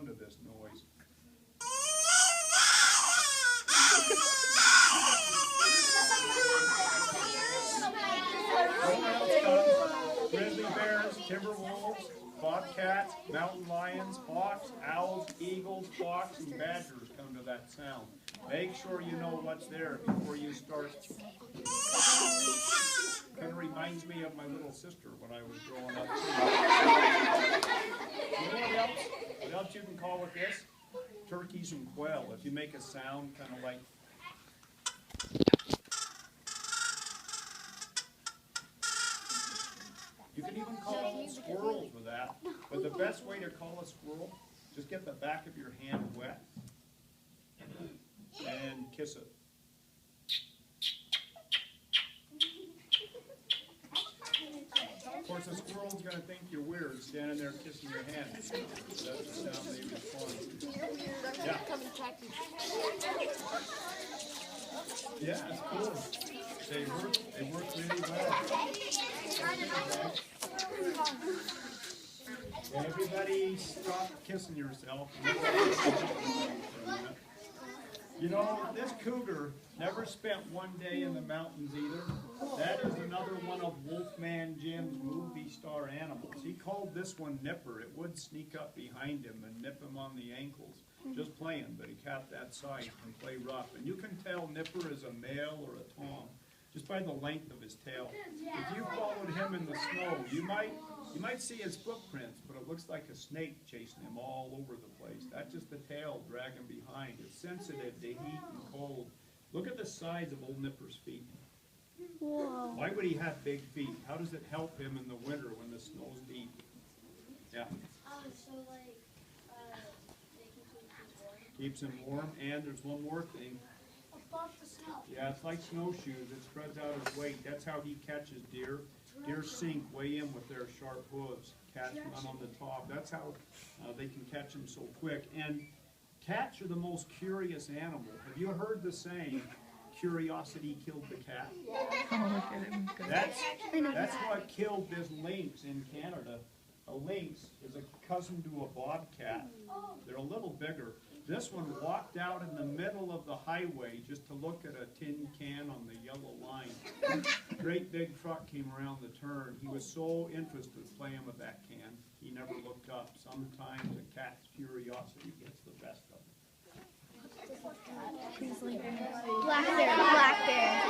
to this noise. Grizzly bears, timber wolves, bobcats, mountain lions, hawks, owls, eagles, hawks, and badgers come to that sound. Make sure you know what's there before you start. Kind of reminds me of my little sister when I was growing up. You know what else? What else you can call with this? Turkeys and quail. If you make a sound kind of like. You can even call squirrels with that. But the best way to call a squirrel, just get the back of your hand wet and kiss it. Of course, a squirrel's going to think you're weird standing there kissing your hand. That's the sound they respond. You're weird. I'm going to come and track you. Yeah, it's cool. They work really well. Everybody stop kissing yourself. You know, this cougar never spent one day in the mountains either. That is another one of Wolfman Jim's movie star animals. He called this one Nipper. It would sneak up behind him and nip him on the ankles. Just playing, but he kept that size and play rough. And you can tell Nipper is a male or a tom just by the length of his tail. If you followed him in the snow, you might see his footprints, but it looks like a snake chasing him all over the place. That's just the tail dragging behind. It's sensitive to heat and cold. Look at the size of old Nipper's feet. Whoa. Why would he have big feet? How does it help him in the winter when the snow's deep? Yeah. So like, they Keeps him warm, and there's one more thing. above the snow. Yeah, it's like snowshoes. It spreads out his weight. That's how he catches deer. Deer sink way in with their sharp hooves. Cats run on the top. That's how they can catch them so quick. And cats are the most curious animal. Have you heard the saying, curiosity killed the cat? That's what killed this lynx in Canada. A lynx is a cousin to a bobcat. They're a little bigger. This one walked out in the middle of the highway just to look at a tin can on the yellow line. Great big truck came around the turn. He was so interested playing with that can, he never looked up. Sometimes a cat's curiosity gets the best of it. Black bear, black bear.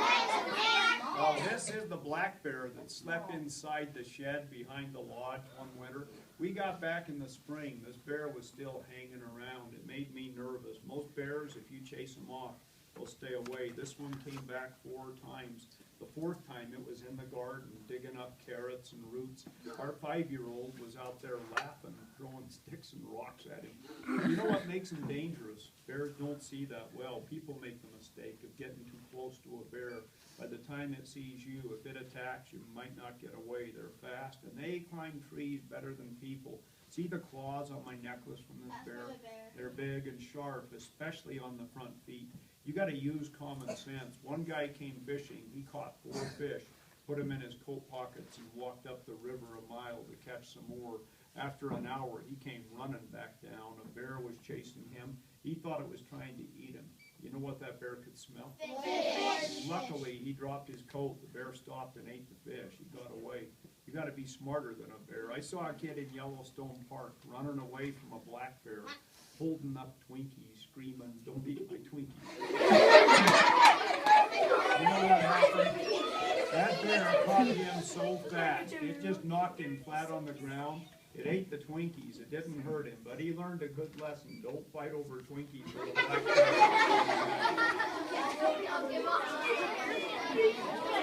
Well, this is the black bear that slept inside the shed behind the lodge one winter. We got back in the spring. This bear was still hanging around. It made me nervous. Most bears, if you chase them off, will stay away. This one came back 4 times. The 4th time, it was in the garden digging up carrots and roots. Our 5-year-old was out there laughing, throwing sticks and rocks at him. You know what makes them dangerous? Bears don't see that well. People make the mistake of getting too close to a bear. By the time it sees you, if it attacks, you might not get away. They're fast, and they climb trees better than people. See the claws on my necklace from this bear? They're big and sharp, especially on the front feet. You got to use common sense. One guy came fishing. He caught 4 fish, put them in his coat pockets, and walked up the river a mile to catch some more. After an hour, he came running back down. A bear was chasing him. He thought it was trying to eat him. You know what that bear could smell? Fish. Luckily, he dropped his coat. The bear stopped and ate the fish. He got away. You got to be smarter than a bear. I saw a kid in Yellowstone Park running away from a black bear, holding up Twinkies, screaming, "Don't eat my Twinkies." You know what happened? That bear caught him so fast, it just knocked him flat on the ground. It ate the Twinkies. It didn't hurt him, but he learned a good lesson. Don't fight over Twinkies with a black bear.